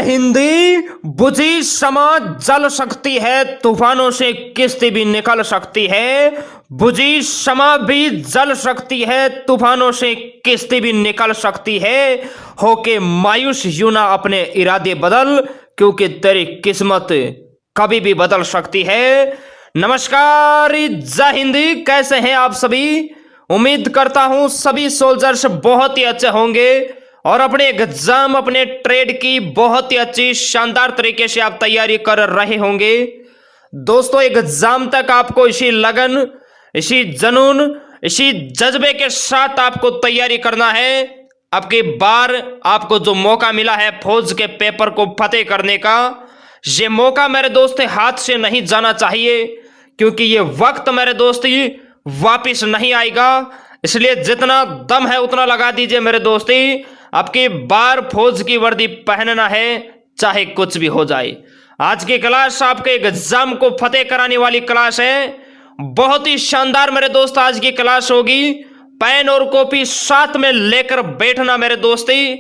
हिंदी बुझी समाज जल सकती है, तूफानों से किश्ती भी निकल सकती है। बुझी क्षमा भी जल सकती है, तूफानों से किश्ती भी निकल सकती है। होके मायूस यूं ना अपने इरादे बदल, क्योंकि तेरी किस्मत कभी भी बदल सकती है। नमस्कार, जय हिंद। कैसे हैं आप सभी? उम्मीद करता हूं सभी सोल्जर्स बहुत ही अच्छे होंगे और अपने एग्जाम, अपने ट्रेड की बहुत ही अच्छी शानदार तरीके से आप तैयारी कर रहे होंगे। दोस्तों, एग्जाम तक आपको इसी लगन, इसी जुनून, इसी जज्बे के साथ आपको तैयारी करना है। अब की बार आपको जो मौका मिला है फौज के पेपर को फतेह करने का, ये मौका मेरे दोस्त हाथ से नहीं जाना चाहिए, क्योंकि ये वक्त मेरे दोस्त वापिस नहीं आएगा। इसलिए जितना दम है उतना लगा दीजिए मेरे दोस्ती। अब की बार फौज की वर्दी पहनना है, चाहे कुछ भी हो जाए। आज की क्लास आपके एग्जाम को फतेह कराने वाली क्लास है। बहुत ही शानदार मेरे दोस्त आज की क्लास होगी। पेन और कॉपी साथ में लेकर बैठना मेरे दोस्ती।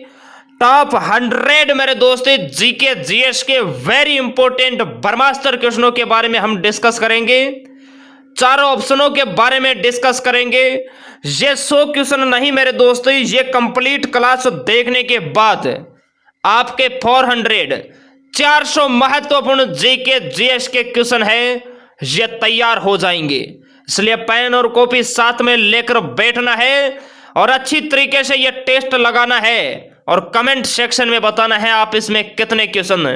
टॉप 100 मेरे दोस्ती जीके जीएस के वेरी इंपॉर्टेंट ब्रह्मास्त्र क्वेश्चनों के बारे में हम डिस्कस करेंगे। चारों ऑप्शनों के बारे में डिस्कस करेंगे। ये 100 क्वेश्चन नहीं मेरे दोस्तों, ये कंप्लीट क्लास देखने के बाद आपके 400 महत्वपूर्ण जीके जीएस के क्वेश्चन है, ये तैयार हो जाएंगे। इसलिए पेन और कॉपी साथ में लेकर बैठना है और अच्छी तरीके से ये टेस्ट लगाना है और कमेंट सेक्शन में बताना है आप इसमें कितने क्वेश्चन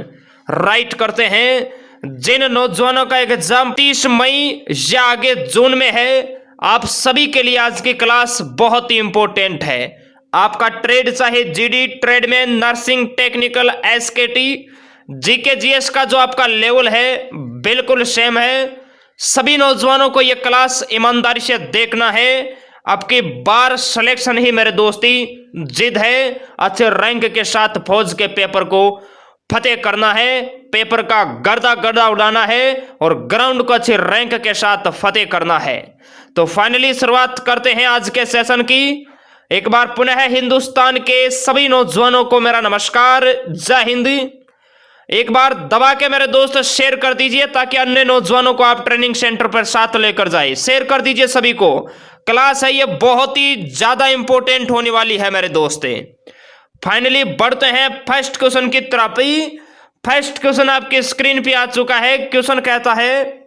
राइट करते हैं। जिन नौजवानों का एग्जाम 30 मई या आगे जून में है, आप सभी के लिए आज की क्लास बहुत ही इंपॉर्टेंट है। आपका ट्रेड चाहे GD, tradesman, nursing, technical, एसकेटी, GK GS का जो आपका लेवल है बिल्कुल सेम है। सभी नौजवानों को यह क्लास ईमानदारी से देखना है। आपकी बार सिलेक्शन ही मेरे दोस्ती जिद है, अच्छे रैंक के साथ फौज के पेपर को फतेह करना है, पेपर का गर्दा गर्दा उड़ाना है और ग्राउंड को अच्छे रैंक के साथ फतेह करना है। तो फाइनली शुरुआत करते हैं आज के सेशन की। एक बार पुनः हिंदुस्तान के सभी नौजवानों को मेरा नमस्कार, जय हिंद। एक बार दबा के मेरे दोस्त शेयर कर दीजिए ताकि अन्य नौजवानों को आप ट्रेनिंग सेंटर पर साथ लेकर जाए। शेयर कर दीजिए सभी को। क्लास है ये बहुत ही ज्यादा इंपॉर्टेंट होने वाली है मेरे दोस्ते। फाइनली बढ़ते हैं फर्स्ट क्वेश्चन की तरफ। फर्स्ट क्वेश्चन आपकी स्क्रीन पे आ चुका है। क्वेश्चन कहता है,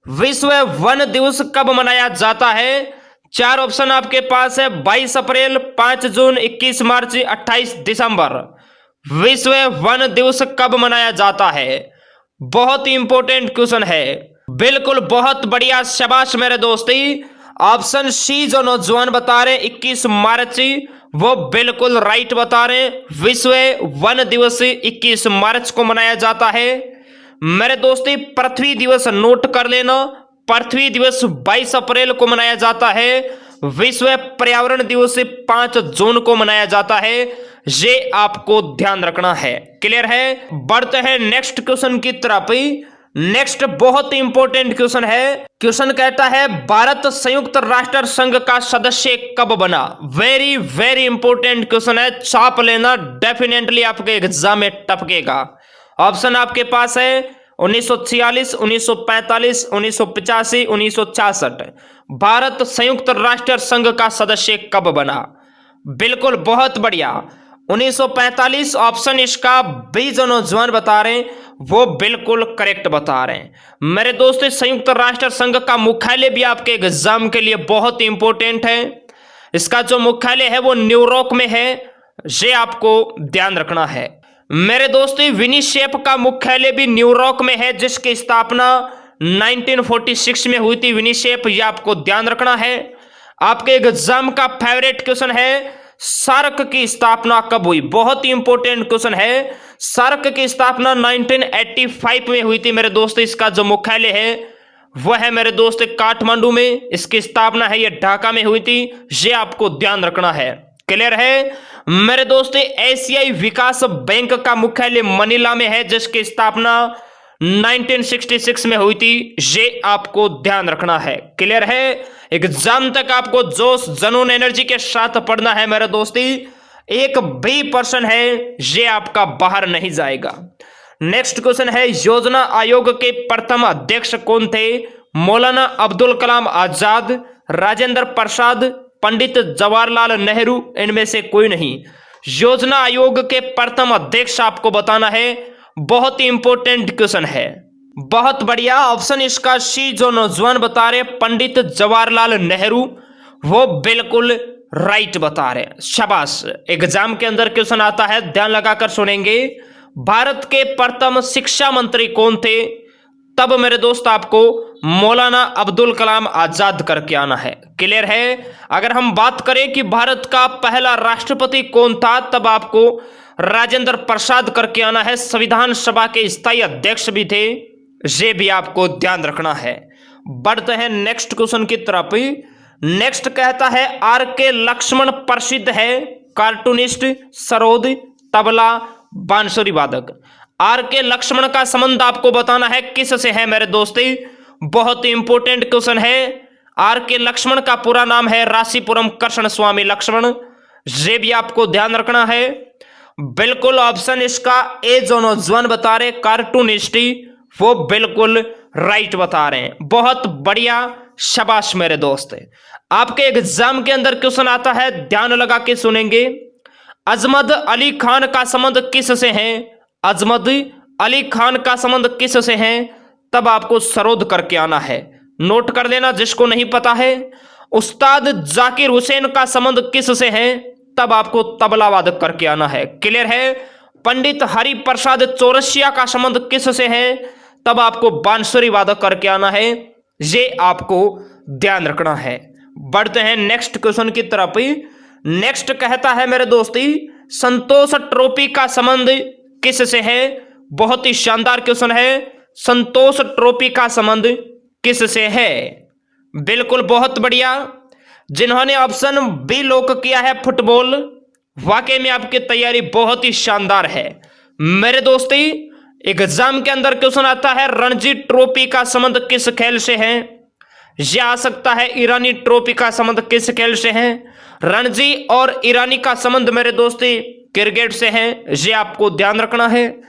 विश्व वन दिवस कब मनाया जाता है? 4 ऑप्शन आपके पास है, 22 अप्रैल, 5 जून, 21 मार्च, 28 दिसंबर। विश्व वन दिवस कब मनाया जाता है? बहुत ही इंपॉर्टेंट क्वेश्चन है। बिल्कुल बहुत बढ़िया, शाबाश मेरे दोस्ती। ऑप्शन सी जो नौजवान बता रहे 21 मार्च, वो बिल्कुल राइट बता रहे हैं। विश्व वन दिवस 21 मार्च को मनाया जाता है। मेरे दोस्ती पृथ्वी दिवस नोट कर लेना। पृथ्वी दिवस 22 अप्रैल को मनाया जाता है। विश्व पर्यावरण दिवस 5 जून को मनाया जाता है। ये आपको ध्यान रखना है। क्लियर है? बढ़ते हैं नेक्स्ट क्वेश्चन की तरफ। नेक्स्ट बहुत ही इंपॉर्टेंट क्वेश्चन है। क्वेश्चन कहता है, भारत संयुक्त राष्ट्र संघ का सदस्य कब बना? वेरी वेरी इंपॉर्टेंट क्वेश्चन है, छाप लेना, डेफिनेटली आपके एग्जाम में टपकेगा। ऑप्शन आपके पास है 1946, 1945, 1985, 1966। भारत संयुक्त राष्ट्र संघ का सदस्य कब बना? बिल्कुल बहुत बढ़िया, 1945 ऑप्शन इसका बी जो नौजवान बता रहे हैं वो बिल्कुल करेक्ट बता रहे हैं। मेरे दोस्तों, संयुक्त राष्ट्र संघ का मुख्यालय भी आपके एग्जाम के लिए बहुत ही इंपॉर्टेंट है। इसका जो मुख्यालय है वो न्यूयॉर्क में है, ये आपको ध्यान रखना है। मेरे दोस्तों, यूनिसेफ का मुख्यालय भी न्यूयॉर्क में है, जिसकी स्थापना 1946 में हुई थी। यूनिसेफ, ये आपको ध्यान रखना है। आपके एग्जाम का फेवरेट क्वेश्चन है, सार्क की स्थापना कब हुई? बहुत ही इंपॉर्टेंट क्वेश्चन है। सार्क की स्थापना 1985 में हुई थी मेरे दोस्त। इसका जो मुख्यालय है वह है मेरे दोस्त काठमांडू में। इसकी स्थापना है ये ढाका में हुई थी। ये आपको ध्यान रखना है। क्लियर है मेरे दोस्त? एशियाई विकास बैंक का मुख्यालय मनीला में है, जिसकी स्थापना 1966 में हुई थी। ये आपको ध्यान रखना है। क्लियर है? एग्जाम तक आपको जोश, जुनून, एनर्जी के साथ पढ़ना है मेरे दोस्ती। एक भी पर्सन है ये आपका बाहर नहीं जाएगा। नेक्स्ट क्वेश्चन है, योजना आयोग के प्रथम अध्यक्ष कौन थे? मौलाना अब्दुल कलाम आजाद, राजेंद्र प्रसाद, पंडित जवाहरलाल नेहरू, इनमें से कोई नहीं। योजना आयोग के प्रथम अध्यक्ष आपको बताना है। बहुत ही इंपॉर्टेंट क्वेश्चन है। बहुत बढ़िया, ऑप्शन इसका सी जो नौजवान बता रहे पंडित जवाहरलाल नेहरू, वो बिल्कुल राइट बता रहे। शाबाश। एग्जाम के अंदर क्वेश्चन आता है, ध्यान लगाकर सुनेंगे। भारत के प्रथम शिक्षा मंत्री कौन थे? तब मेरे दोस्त आपको मौलाना अब्दुल कलाम आजाद करके आना है। क्लियर है? अगर हम बात करें कि भारत का पहला राष्ट्रपति कौन था, तब आपको राजेंद्र प्रसाद करके आना है। संविधान सभा के स्थायी अध्यक्ष भी थे, ये भी आपको ध्यान रखना है। बढ़ते हैं नेक्स्ट क्वेश्चन की तरफ। नेक्स्ट कहता है, आर के लक्ष्मण प्रसिद्ध है कार्टूनिस्ट, सरोद, तबला, बांसुरी वादक। आर के लक्ष्मण का संबंध आपको बताना है किससे है मेरे दोस्ती। बहुत ही इंपॉर्टेंट क्वेश्चन है। आर के लक्ष्मण का पूरा नाम है राशीपुरम कृष्ण स्वामी लक्ष्मण, ये भी आपको ध्यान रखना है। बिल्कुल ऑप्शन इसका ए जो नौजवान बता रहे कार्टूनिस्टी, वो बिल्कुल राइट बता रहे हैं। बहुत बढ़िया, शाबाश मेरे दोस्त। आपके एग्जाम के अंदर क्वेश्चन आता है, ध्यान लगा के सुनेंगे। अजमत अली खान का संबंध किससे है? अजमत अली खान का संबंध किससे है? तब आपको सरोद करके आना है। नोट कर लेना जिसको नहीं पता है। उस्ताद जाकिर हुसैन का संबंध किससे है? तब आपको तबला वादक करके आना है। क्लियर है? पंडित हरि प्रसाद चौरसिया का संबंध किससे है? तब आपको बांसुरी वादक करके आना है। ये आपको ध्यान रखना है। बढ़ते हैं नेक्स्ट क्वेश्चन की तरफ। नेक्स्ट कहता है मेरे दोस्ती, संतोष ट्रॉफी का संबंध किससे है? बहुत ही शानदार क्वेश्चन है। संतोष ट्रॉफी का संबंध किससे है? बिल्कुल बहुत बढ़िया। जिन्होंने ऑप्शन बी लॉक किया है फुटबॉल, वाकई में आपकी तैयारी बहुत ही शानदार है मेरे दोस्ती। एग्जाम के अंदर क्वेश्चन आता है, रणजी ट्रॉफी का संबंध किस खेल से है? यह आ सकता है ईरानी ट्रॉफी का संबंध किस खेल से है? रणजी और ईरानी का संबंध मेरे दोस्ती क्रिकेट से है, ये आपको ध्यान रखना है।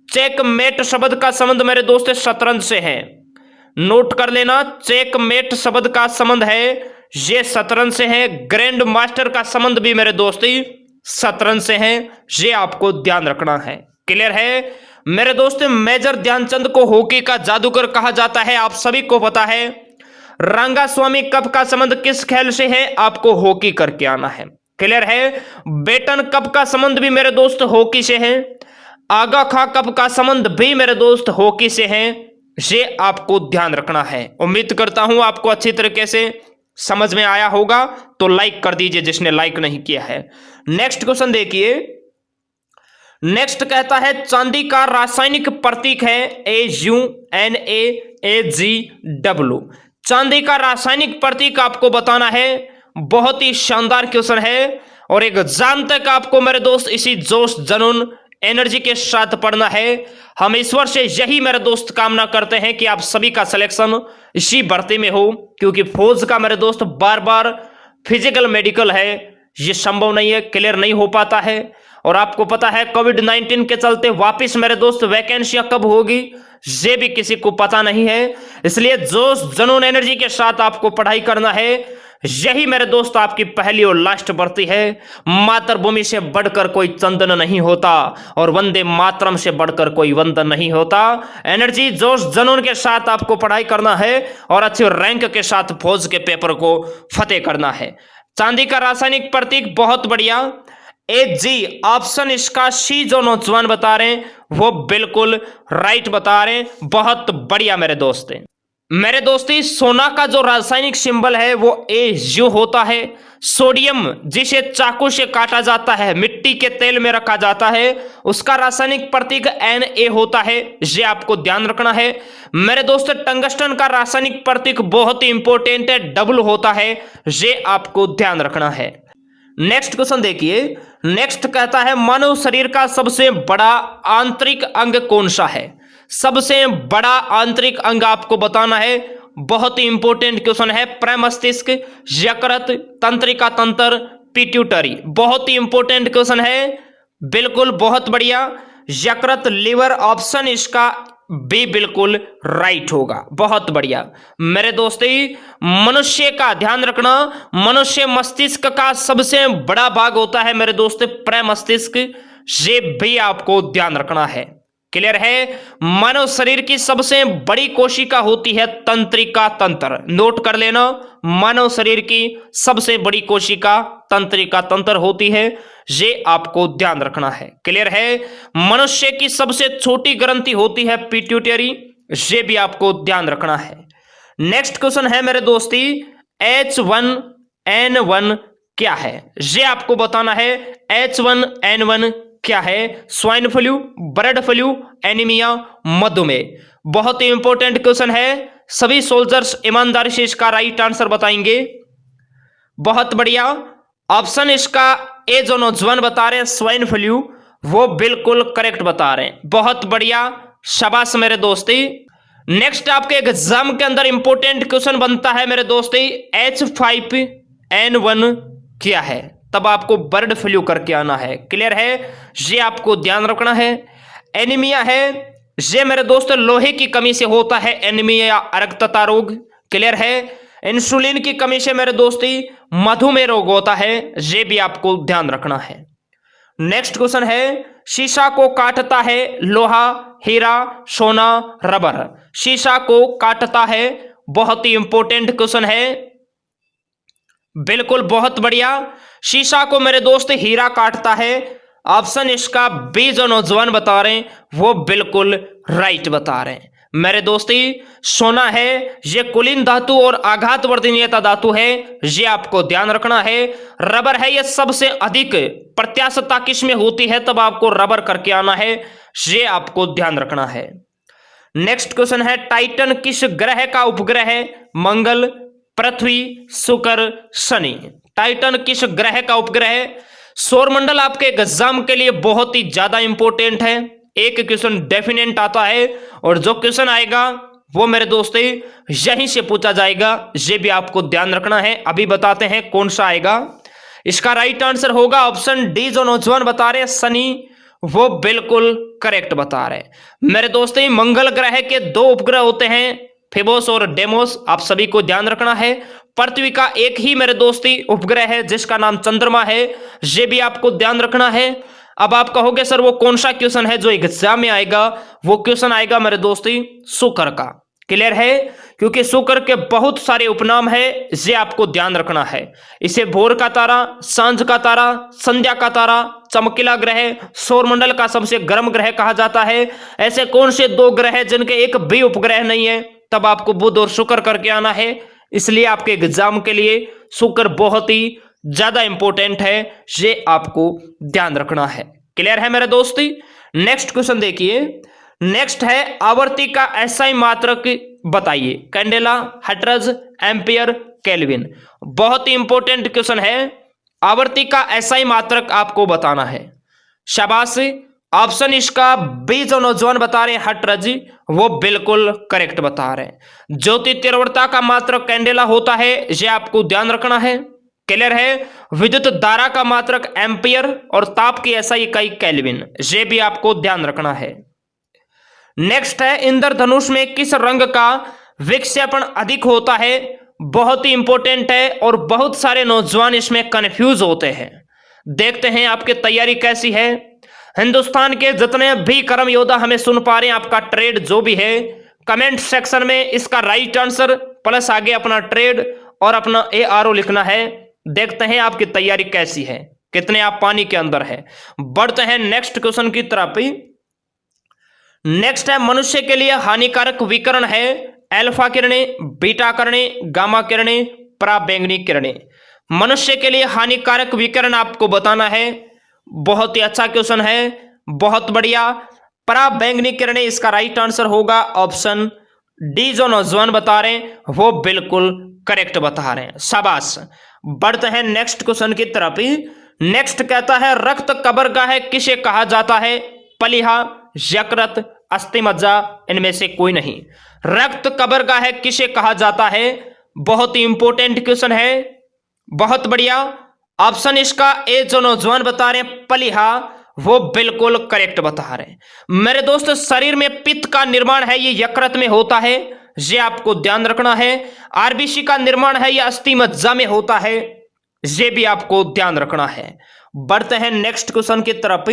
चेकमेट शब्द का संबंध मेरे दोस्त शतरंज से है। नोट कर लेना, चेकमेट शब्द का संबंध है ये शतरंज से है। ग्रैंड मास्टर का संबंध भी मेरे दोस्ती शतरंज से है, ये आपको ध्यान रखना है। क्लियर है मेरे दोस्त? मेजर ध्यानचंद को हॉकी का जादूगर कहा जाता है, आप सभी को पता है। रंगास्वामी कप का संबंध किस खेल से है? आपको हॉकी करके आना है। क्लियर है? बेटन कप का संबंध भी मेरे दोस्त हॉकी से है। आगा खां कप का संबंध भी मेरे दोस्त हॉकी से है, ये आपको ध्यान रखना है। उम्मीद करता हूं आपको अच्छी तरीके से समझ में आया होगा, तो लाइक कर दीजिए जिसने लाइक नहीं किया है। नेक्स्ट क्वेश्चन देखिए। नेक्स्ट कहता है, चांदी का रासायनिक प्रतीक है AuNaAgW। चांदी का रासायनिक प्रतीक आपको बताना है। बहुत ही शानदार क्वेश्चन है और एग्जाम तक आपको मेरे दोस्त इसी जोश जुनून एनर्जी के साथ पढ़ना है। हम ईश्वर से यही मेरे दोस्त कामना करते हैं कि आप सभी का सिलेक्शन इसी भर्ती में हो, क्योंकि फौज का मेरे दोस्त बार बार फिजिकल मेडिकल है, ये संभव नहीं है, क्लियर नहीं हो पाता है। और आपको पता है कोविड-19 के चलते वापस मेरे दोस्त वैकेंसियां कब होगी ये भी किसी को पता नहीं है। इसलिए जोश जुनून एनर्जी के साथ आपको पढ़ाई करना है। यही मेरे दोस्त आपकी पहली और लास्ट भर्ती है। मातृभूमि से बढ़कर कोई चंदन नहीं होता और वंदे मातरम से बढ़कर कोई वंदन नहीं होता। एनर्जी जोश जुनून के साथ आपको पढ़ाई करना है और अच्छे रैंक के साथ फौज के पेपर को फतेह करना है। चांदी का रासायनिक प्रतीक, बहुत बढ़िया, AG। ऑप्शन इसका सी जो नौजवान बता रहे हैं वो बिल्कुल राइट बता रहे हैं। बहुत बढ़िया मेरे दोस्त। मेरे दोस्ती, सोना का जो रासायनिक सिंबल है वो Au होता है। सोडियम जिसे चाकू से काटा जाता है, मिट्टी के तेल में रखा जाता है, उसका रासायनिक प्रतीक Na होता है, ये आपको ध्यान रखना है। मेरे दोस्त, टंगस्टन का रासायनिक प्रतीक बहुत ही इंपॉर्टेंट है, W होता है, ये आपको ध्यान रखना है। नेक्स्ट क्वेश्चन देखिए। नेक्स्ट कहता है, मानव शरीर का सबसे बड़ा आंतरिक अंग कौन सा है? सबसे बड़ा आंतरिक अंग आपको बताना है। बहुत ही इंपॉर्टेंट क्वेश्चन है। प्रमस्तिष्क, यकृत, तंत्रिका तंत्र, पिट्यूटरी। बहुत ही इंपॉर्टेंट क्वेश्चन है, बिल्कुल बहुत बढ़िया। यकृत, लिवर, ऑप्शन इसका बी बिल्कुल राइट होगा। बहुत बढ़िया मेरे दोस्तों, मनुष्य का ध्यान रखना, मनुष्य मस्तिष्क का सबसे बड़ा भाग होता है मेरे दोस्तों प्रमस्तिष्क, ये भी आपको ध्यान रखना है। क्लियर है? मानव शरीर की सबसे बड़ी कोशिका होती है तंत्रिका तंत्र। नोट कर लेना, मानव शरीर की सबसे बड़ी कोशिका तंत्रिका तंत्र होती है, ये आपको ध्यान रखना है। क्लियर है? मनुष्य की सबसे छोटी ग्रंथि होती है पिट्यूटरी, ये भी आपको ध्यान रखना है। नेक्स्ट क्वेश्चन है मेरे दोस्ती, H1N1 क्या है? ये आपको बताना है। H1N1 क्या है? Swine flu, bird flu, anaemia, मधुमेह। बहुत ही इंपॉर्टेंट क्वेश्चन है, सभी सोल्जर्स ईमानदारी से इसका राइट आंसर बताएंगे। बहुत बढ़िया, ऑप्शन इसका ए जो नौजवान बता रहे हैं स्वाइन फ्लू, वो बिल्कुल करेक्ट बता रहे हैं। बहुत बढ़िया, शाबाश मेरे दोस्ती। नेक्स्ट आपके एग्जाम के अंदर इंपॉर्टेंट क्वेश्चन बनता है मेरे दोस्ती, H5N1 क्या है? तब आपको बर्ड फ्लू करके आना है। क्लियर है? ये आपको ध्यान रखना है। एनीमिया है, ये मेरे दोस्तों लोहे की कमी से होता है एनीमिया या रक्तता रोग। क्लियर है? इंसुलिन की कमी से मेरे दोस्ती मधुमेह रोग होता है, ये भी आपको ध्यान रखना है। नेक्स्ट क्वेश्चन है, शीशा को काटता है लोहा, हीरा, सोना, रबर। शीशा को काटता है, बहुत ही इंपॉर्टेंट क्वेश्चन है, बिल्कुल बहुत बढ़िया। शीशा को मेरे दोस्त हीरा काटता है, ऑप्शन इसका बी जो नौजवान बता रहे हैं वो बिल्कुल राइट बता रहे हैं। मेरे दोस्ती सोना है, ये कुलीन धातु और आघात वर्धनीयता धातु है, ये आपको ध्यान रखना है। रबर है, ये सबसे अधिक प्रत्याशता किसमें होती है, तब आपको रबर करके आना है, ये आपको ध्यान रखना है। नेक्स्ट क्वेश्चन है, टाइटन किस ग्रह का उपग्रह है? मंगल, पृथ्वी, शुक्र, शनि। टाइटन किस ग्रह का उपग्रह है? सौरमंडल आपके एग्जाम के लिए बहुत ही ज्यादा इंपॉर्टेंट है। एक क्वेश्चन डेफिनेट आता है और जो क्वेश्चन आएगा वो मेरे दोस्तों यहीं से पूछा जाएगा, ये भी आपको ध्यान रखना है। अभी बताते हैं कौन सा आएगा। इसका राइट आंसर होगा ऑप्शन डी जो नौजवान बता रहे हैं शनि, वो बिल्कुल करेक्ट बता रहे हैं। मेरे दोस्तों मंगल ग्रह के दो उपग्रह होते हैं, फेबोस और डेमोस, आप सभी को ध्यान रखना है। पृथ्वी का एक ही मेरे दोस्ती उपग्रह है जिसका नाम चंद्रमा है, ये भी आपको ध्यान रखना है। अब आप कहोगे सर वो कौन सा क्वेश्चन है जो एग्जाम में आएगा? वो क्वेश्चन आएगा मेरे दोस्ती शुक्र का। क्लियर है? क्योंकि शुक्र के बहुत सारे उपनाम है, ये आपको ध्यान रखना है। इसे भोर का तारा, सांझ का तारा, संध्या का तारा, चमकीला ग्रह, सौरमंडल का सबसे गर्म ग्रह कहा जाता है। ऐसे कौन से दो ग्रह है जिनके एक भी उपग्रह नहीं है? तब आपको बुध और शुक्र करके आना है। इसलिए आपके एग्जाम के लिए शुक्र बहुत ही ज्यादा इंपॉर्टेंट है, ये आपको ध्यान रखना है। क्लियर है मेरे दोस्ती? नेक्स्ट क्वेश्चन देखिए। नेक्स्ट है, आवर्ती का एसआई मात्रक बताइए। Candela, hertz, ampere, kelvin. बहुत ही इंपॉर्टेंट क्वेश्चन है, आवर्ती का एसआई मात्रक आपको बताना है। शाबाश, ऑप्शन इसका बी जो नौजवान बता रहे हैं हर्ट्ज, वो बिल्कुल करेक्ट बता रहे हैं। ज्योति तीव्रता का मात्रक कैंडेला होता है, ये आपको ध्यान रखना है। क्लियर है? विद्युत धारा का मात्रक एम्पियर और ताप की एसआई इकाई केल्विन, ये भी आपको ध्यान रखना है। नेक्स्ट है, इंद्रधनुष में किस रंग का विक्षेपण अधिक होता है? बहुत ही इंपॉर्टेंट है और बहुत सारे नौजवान इसमें कंफ्यूज होते हैं। देखते हैं आपकी तैयारी कैसी है। हिंदुस्तान के जितने भी कर्म योद्धा हमें सुन पा रहे हैं, आपका ट्रेड जो भी है कमेंट सेक्शन में इसका राइट आंसर प्लस आगे अपना ट्रेड और अपना ARO लिखना है। देखते हैं आपकी तैयारी कैसी है, कितने आप पानी के अंदर है। बढ़ते हैं नेक्स्ट क्वेश्चन की तरफ। नेक्स्ट है, मनुष्य के लिए हानिकारक विकिरण है अल्फा किरणें, बीटा किरणें, गामा किरणें, पराबैंगनी किरणें। मनुष्य के लिए हानिकारक विकिरण आपको बताना है। बहुत ही अच्छा क्वेश्चन है, बहुत बढ़िया। पराबैंगनी किरणें इसका राइट आंसर होगा ऑप्शन डी जो नौजवान बता रहे हैं वो बिल्कुल करेक्ट बता रहे हैं। शाबाश। बढ़ते हैं नेक्स्ट क्वेश्चन की तरफ। नेक्स्ट कहता है, रक्त कबरगाह किसे कहा जाता है? पलिहा, यकृत, अस्थि मज्जा, इनमें से कोई नहीं। रक्त कबरगाह किसे कहा जाता है? बहुत ही इंपॉर्टेंट क्वेश्चन है, बहुत बढ़िया। ऑप्शन इसका ए जो नौजवान बता रहे हैं पलिहा, वो बिल्कुल करेक्ट बता रहे हैं। मेरे दोस्त शरीर में पित्त का निर्माण है ये यकृत में होता है, ये आपको ध्यान रखना है। आरबीसी का निर्माण है ये अस्थि मज्जा में होता है, ये भी आपको ध्यान रखना है। बढ़ते हैं नेक्स्ट क्वेश्चन की तरफ।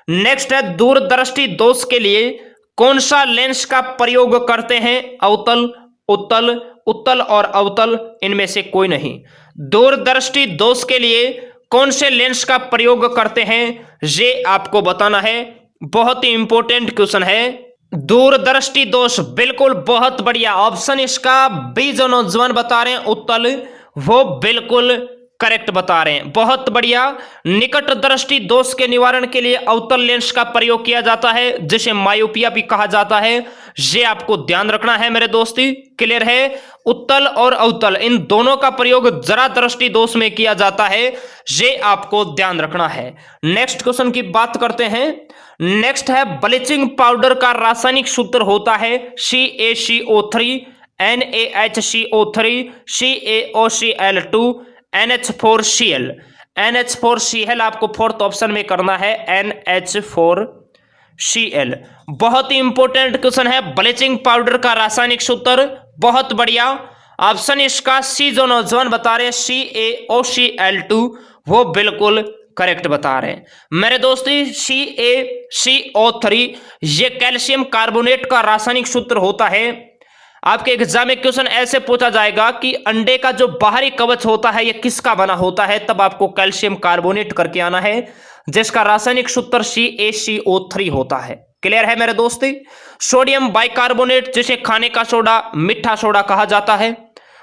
नेक्स्ट है दूरदृष्टि दोष के लिए कौन सा लेंस का प्रयोग करते हैं? अवतल, उत्तल, उत्तल और अवतल, इनमें से कोई नहीं। दूरदृष्टि दोष के लिए कौन से लेंस का प्रयोग करते हैं ये आपको बताना है। बहुत ही इंपॉर्टेंट क्वेश्चन है। दूरदृष्टि दोष, बिल्कुल बहुत बढ़िया। ऑप्शन इसका बी जो नौजवान बता रहे हैं उत्तल, वो बिल्कुल करेक्ट बता रहे हैं, बहुत बढ़िया। निकट दृष्टि दोष के निवारण के लिए अवतल लेंस का प्रयोग किया जाता है, जिसे मायोपिया भी कहा जाता है, ये आपको ध्यान रखना है मेरे दोस्ती। क्लियर है? उत्तल और अवतल इन दोनों का प्रयोग जरा दृष्टि दोष में किया जाता है, ये आपको ध्यान रखना है। नेक्स्ट क्वेश्चन की बात करते हैं। नेक्स्ट है ब्लीचिंग पाउडर का रासायनिक सूत्र होता है CaCO3, NaHCO3, CaOCl2, NH4Cl। NH4Cl आपको फोर्थ ऑप्शन में करना है, NH4Cl। बहुत ही इंपॉर्टेंट क्वेश्चन है, ब्लीचिंग पाउडर का रासायनिक सूत्र, बहुत बढ़िया। ऑप्शन इसका सी जो नौजवान बता रहे हैं CaOCl2, वो बिल्कुल करेक्ट बता रहे हैं मेरे दोस्ती। CaCO3 ये कैल्शियम कार्बोनेट का रासायनिक सूत्र होता है। आपके एग्जाम में क्वेश्चन ऐसे पूछा जाएगा कि अंडे का जो बाहरी कवच होता है ये किसका बना होता है, तब आपको कैल्शियम कार्बोनेट करके आना है, जिसका रासायनिक सूत्र CaCO3 होता है। क्लियर है मेरे दोस्ती? सोडियम बाइकार्बोनेट, जिसे खाने का सोडा, मीठा सोडा कहा जाता है,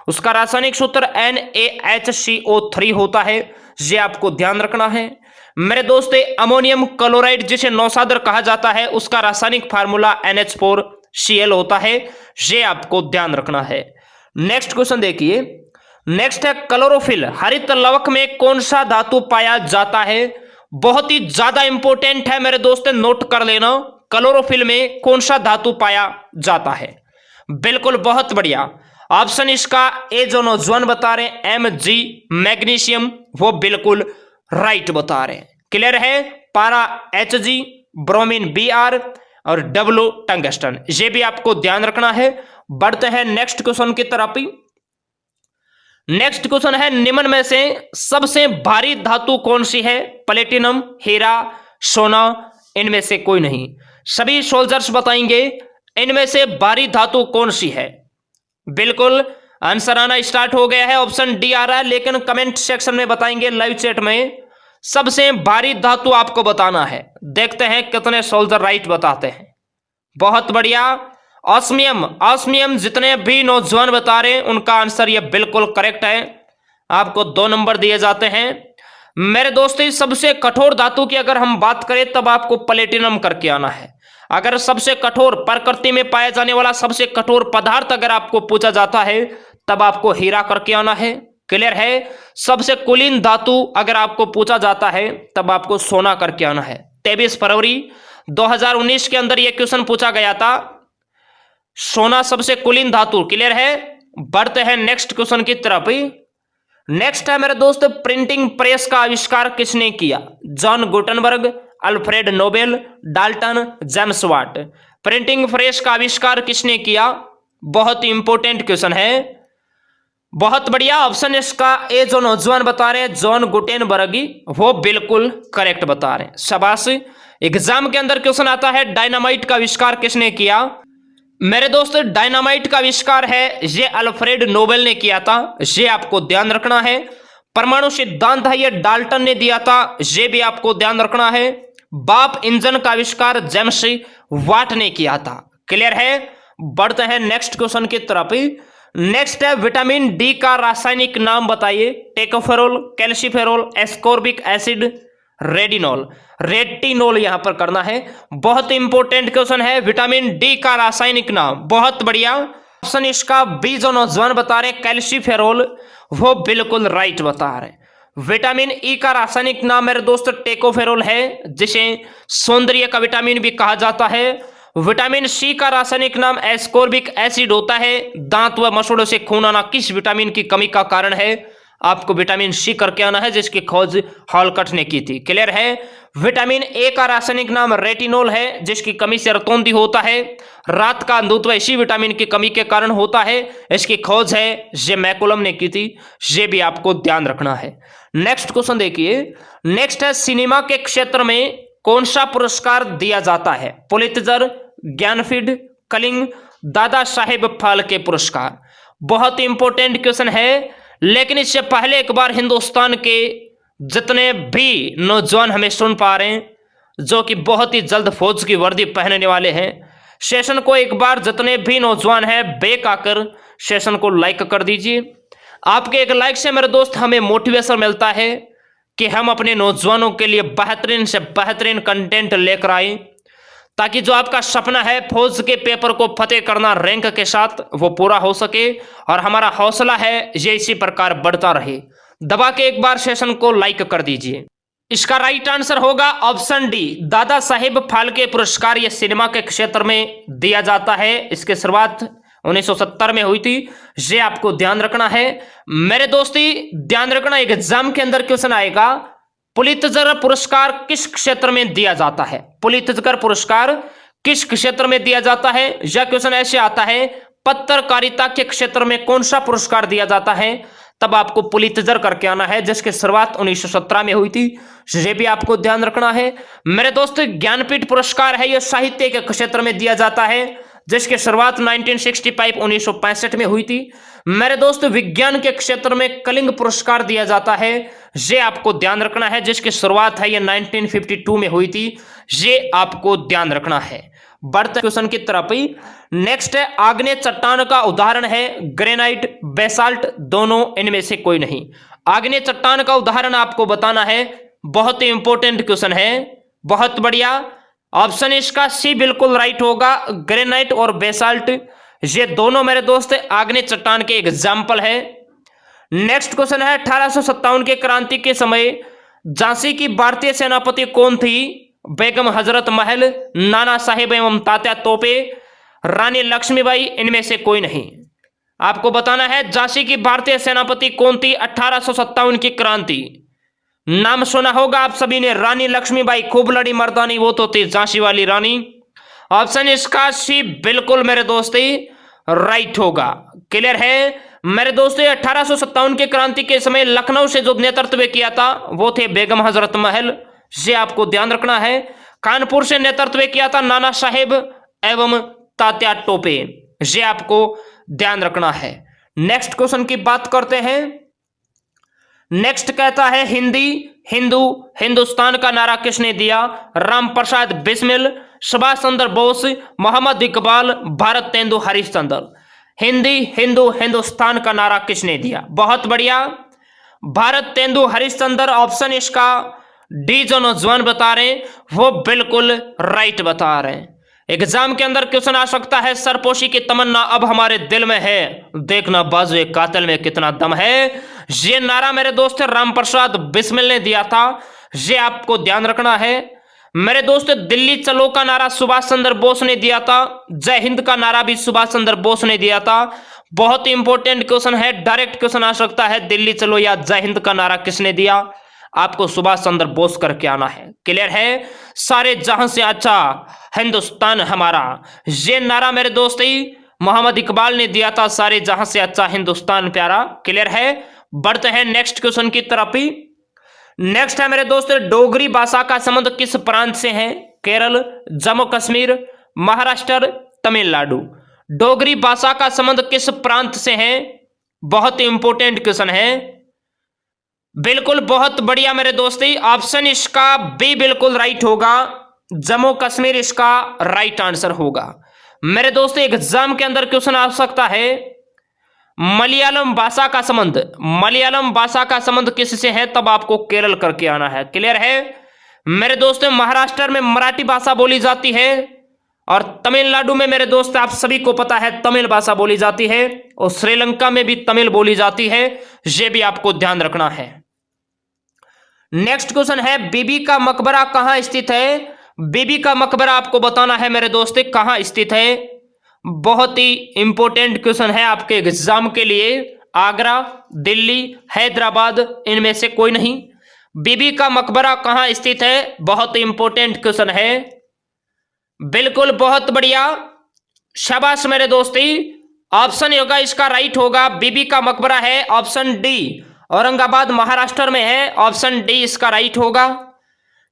उसका रासायनिक सूत्र NaHCO3 होता है, ये आपको ध्यान रखना है मेरे दोस्ते। अमोनियम क्लोराइड, जिसे नौसादर कहा जाता है, उसका रासायनिक फार्मूला NH4Cl होता है, ये आपको ध्यान रखना है। नेक्स्ट क्वेश्चन देखिए। नेक्स्ट है क्लोरोफिल, हरित लवक में कौन सा धातु पाया जाता है? बहुत ही ज्यादा इंपॉर्टेंट है मेरे दोस्त, नोट कर लेना। क्लोरोफिल में कौन सा धातु पाया जाता है? बिल्कुल बहुत बढ़िया। ऑप्शन इसका ए जो नौजवान बता रहे हैं Mg, मैग्नीशियम, वो बिल्कुल राइट बता रहे हैं। क्लियर है? पारा Hg, ब्रोमीन Br और W टंगस्टन, ये भी आपको ध्यान रखना है। बढ़ते हैं नेक्स्ट क्वेश्चन की तरफ। नेक्स्ट क्वेश्चन है निम्न में से सबसे भारी धातु कौन सी है? प्लेटिनम, हीरा, सोना, इनमें से कोई नहीं। सभी सोल्जर्स बताएंगे इनमें से भारी धातु कौन सी है। बिल्कुल आंसर आना स्टार्ट हो गया है, ऑप्शन डी आ रहा है, लेकिन कमेंट सेक्शन में बताएंगे, लाइव चैट में। सबसे भारी धातु आपको बताना है, देखते हैं कितने सोल्जर राइट बताते हैं। बहुत बढ़िया। ऑस्मियम, ऑस्मियम जितने भी नौजवान बता रहे हैं उनका आंसर ये बिल्कुल करेक्ट है, आपको 2 नंबर दिए जाते हैं मेरे दोस्तों। सबसे कठोर धातु की अगर हम बात करें तब आपको प्लेटिनम करके आना है। अगर सबसे कठोर प्रकृति में पाया जाने वाला सबसे कठोर पदार्थ अगर आपको पूछा जाता है तब आपको हीरा करके आना है। क्लियर है? सबसे कुलीन धातु अगर आपको पूछा जाता है तब आपको सोना करके आना है। 23 फरवरी 2019 के अंदर यह क्वेश्चन पूछा गया था, सोना सबसे कुलीन धातु। क्लियर है? बढ़ते हैं नेक्स्ट क्वेश्चन की तरफ। नेक्स्ट है मेरे दोस्त, प्रिंटिंग प्रेस का आविष्कार किसने किया? John Gutenberg, Alfred Nobel, Dalton, James Watt. Printing press का आविष्कार किसने किया? बहुत ही इंपॉर्टेंट क्वेश्चन है, बहुत बढ़िया। ऑप्शन इसका ए जो नौजवान बता रहे हैं जॉन गुटेनबर्ग, वो बिल्कुल करेक्ट बता रहे हैं, शाबाश। एग्जाम के अंदर क्वेश्चन आता है डायनामाइट का आविष्कार किसने किया? मेरे दोस्त डायनामाइट का आविष्कार है ये अल्फ्रेड नोबेल ने किया था, ये आपको ध्यान रखना है। परमाणु सिद्धांत है ये डाल्टन ने दिया था, ये भी आपको ध्यान रखना है। बाप इंजन का आविष्कार जेम्स वाट ने किया था। क्लियर है? बढ़ते हैं नेक्स्ट क्वेश्चन की तरफ। नेक्स्ट है विटामिन डी का रासायनिक नाम बताइए। Tocopherol, calciferol, ascorbic acid, retinol. Retinol यहां पर करना है, बहुत इंपॉर्टेंट क्वेश्चन है। विटामिन डी का रासायनिक नाम, बहुत बढ़िया। ऑप्शन इसका बी जो नौजवान बता रहे हैं कैल्सीफेरोल, वो बिल्कुल राइट बता रहे हैं। विटामिन ई का रासायनिक नाम मेरे दोस्त टेकोफेरोल है, जिसे सौंदर्य का विटामिन भी कहा जाता है। विटामिन सी का रासायनिक नाम एस्कॉर्बिक एसिड होता है। दांत व मसूड़ों से खून आना किस विटामिन की कमी का कारण है? आपको विटामिन सी करके आना है, जिसकी खोज हॉलकट ने की थी। क्लियर है। विटामिन ए का रासायनिक नाम रेटिनोल है, जिसकी कमी से रतौंधी होता है। रात का अंधत्व इसी विटामिन की कमी के कारण होता है। इसकी खोज है ये मैकुलम ने की थी। ये भी आपको ध्यान रखना है। नेक्स्ट क्वेश्चन देखिए। नेक्स्ट है, सिनेमा के क्षेत्र में कौन सा पुरस्कार दिया जाता है? पुलित्जर, ज्ञानपीठ, कलिंग, दादा साहेब फाल्के पुरस्कार। बहुत इंपॉर्टेंट क्वेश्चन है, लेकिन इससे पहले एक बार हिंदुस्तान के जितने भी नौजवान हमें सुन पा रहे हैं, जो कि बहुत ही जल्द फौज की वर्दी पहनने वाले हैं, सेशन को एक बार जितने भी नौजवान हैं बेक आकर सेशन को लाइक कर दीजिए। आपके एक लाइक से मेरे दोस्त हमें मोटिवेशन मिलता है कि हम अपने नौजवानों के लिए बेहतरीन से बेहतरीन कंटेंट लेकर आए, ताकि जो आपका सपना है फौज के पेपर को फतेह करना रैंक के साथ, वो पूरा हो सके। और हमारा हौसला है ये इसी प्रकार बढ़ता रहे। दबा के एक बार सेशन को लाइक कर दीजिए। इसका राइट आंसर होगा ऑप्शन डी, दादा साहेब फाल्के पुरस्कार। यह सिनेमा के क्षेत्र में दिया जाता है। इसकी शुरुआत 1970 में हुई थी। ये आपको ध्यान रखना है मेरे दोस्ती। ध्यान रखना, एग्जाम के अंदर क्वेश्चन आएगा, पुलित्जर पुरस्कार किस क्षेत्र में दिया जाता है? पुलित्जर पुरस्कार किस क्षेत्र में दिया जाता है? यह क्वेश्चन ऐसे आता है, पत्रकारिता के क्षेत्र में कौन सा पुरस्कार दिया जाता है? तब आपको पुलित्जर करके आना है, जिसकी शुरुआत 1917 में हुई थी। ये भी आपको ध्यान रखना है मेरे दोस्त। ज्ञानपीठ पुरस्कार है, यह साहित्य के क्षेत्र में दिया जाता है, जिसकी शुरुआत 1965 में हुई थी मेरे दोस्त। विज्ञान के क्षेत्र में कलिंग पुरस्कार दिया जाता है, ये आपको ध्यान रखना है, जिसकी शुरुआत है ये 1952 में हुई थी। ये आपको ध्यान रखना है। बढ़ते क्वेश्चन की तरफ ही। नेक्स्ट है, आग्नेय चट्टान का उदाहरण है ग्रेनाइट, बेसाल्ट, दोनों, इनमें से कोई नहीं। आग्नेय चट्टान का उदाहरण आपको बताना है। बहुत ही इंपॉर्टेंट क्वेश्चन है, बहुत बढ़िया। ऑप्शन इसका सी बिल्कुल राइट होगा। ग्रेनाइट और बेसाल्ट ये दोनों मेरे दोस्त आग्नेय चट्टान के एग्जाम्पल है। नेक्स्ट क्वेश्चन है, 1857 के क्रांति के समय झांसी की भारतीय सेनापति कौन थी? बेगम हजरत महल, नाना साहेब एवं तात्या तोपे, रानी लक्ष्मीबाई, इनमें से कोई नहीं। आपको बताना है झांसी की भारतीय सेनापति कौन थी 1857 की क्रांति। नाम सुना होगा आप सभी ने, रानी लक्ष्मीबाई, खूब लड़ी मर्दानी, वो तो थी झांसी वाली रानी। ऑप्शन इसका सी बिल्कुल मेरे दोस्ती राइट होगा। क्लियर है मेरे दोस्तों। 1857 के क्रांति के समय लखनऊ से जो नेतृत्व किया था वो थे बेगम हजरत महल, ये आपको ध्यान रखना है। कानपुर से नेतृत्व किया था नाना साहेब एवं तात्या टोपे, ये आपको ध्यान रखना है। नेक्स्ट क्वेश्चन की बात करते हैं। नेक्स्ट कहता है, हिंदी, हिंदू, हिंदुस्तान का नारा किसने दिया? राम प्रसाद बिस्मिल, सुभाष चंद्र बोस, मोहम्मद इकबाल, भारत तेंदु हरिश्चंद्र। हिंदी, हिंदू, हिंदुस्तान का नारा किसने दिया? बहुत बढ़िया, भारत तेंदु हरिश्चंद्र। ऑप्शन इसका डी जो नौजवान बता रहे हैं वो बिल्कुल राइट बता रहे हैं। एग्जाम के अंदर क्वेश्चन आ सकता है, सरपोशी की तमन्ना अब हमारे दिल में है, देखना बाजुए कातिल में कितना दम है। ये नारा मेरे दोस्त राम प्रसाद बिस्मिल ने दिया था, ये आपको ध्यान रखना है मेरे दोस्त। दिल्ली चलो का नारा सुभाष चंद्र बोस ने दिया था। जय हिंद का नारा भी सुभाष चंद्र बोस ने दिया था। बहुत ही इंपॉर्टेंट क्वेश्चन है, डायरेक्ट क्वेश्चन आ सकता है, दिल्ली चलो या जय हिंद का नारा किसने दिया? आपको सुभाष चंद्र बोस करके आना है। क्लियर है। सारे जहां से अच्छा हिंदुस्तान हमारा, ये नारा मेरे दोस्त मोहम्मद इकबाल ने दिया था, सारे जहां से अच्छा हिंदुस्तान प्यारा। क्लियर है। बढ़ते हैं नेक्स्ट क्वेश्चन की तरफ ही। नेक्स्ट है मेरे दोस्त, डोगरी भाषा का संबंध किस प्रांत से है? केरल, जम्मू कश्मीर, महाराष्ट्र, तमिलनाडु। डोगरी भाषा का संबंध किस प्रांत से है? बहुत इंपॉर्टेंट क्वेश्चन है, बिल्कुल बहुत बढ़िया मेरे दोस्ती। ऑप्शन इसका बी बिल्कुल राइट होगा, जम्मू कश्मीर इसका राइट आंसर होगा मेरे दोस्तों। एग्जाम के अंदर क्वेश्चन आ सकता है, मलयालम भाषा का संबंध, मलयालम भाषा का संबंध किससे है? तब आपको केरल करके आना है। क्लियर है मेरे दोस्तों। महाराष्ट्र में मराठी भाषा बोली जाती है और तमिलनाडु में मेरे दोस्त आप सभी को पता है तमिल भाषा बोली जाती है, और श्रीलंका में भी तमिल बोली जाती है, यह भी आपको ध्यान रखना है। नेक्स्ट क्वेश्चन है, बीबी का मकबरा कहां स्थित है? बीबी का मकबरा आपको बताना है मेरे दोस्त कहां स्थित है। बहुत ही इंपॉर्टेंट क्वेश्चन है आपके एग्जाम के लिए। आगरा, दिल्ली, हैदराबाद, इनमें से कोई नहीं। बीबी का मकबरा कहां स्थित है? बहुत इंपॉर्टेंट क्वेश्चन है। बिल्कुल, बहुत बढ़िया, शाबाश मेरे दोस्ती। ऑप्शन होगा इसका राइट होगा, बीबी का मकबरा है ऑप्शन डी, औरंगाबाद महाराष्ट्र में है। ऑप्शन डी इसका राइट होगा।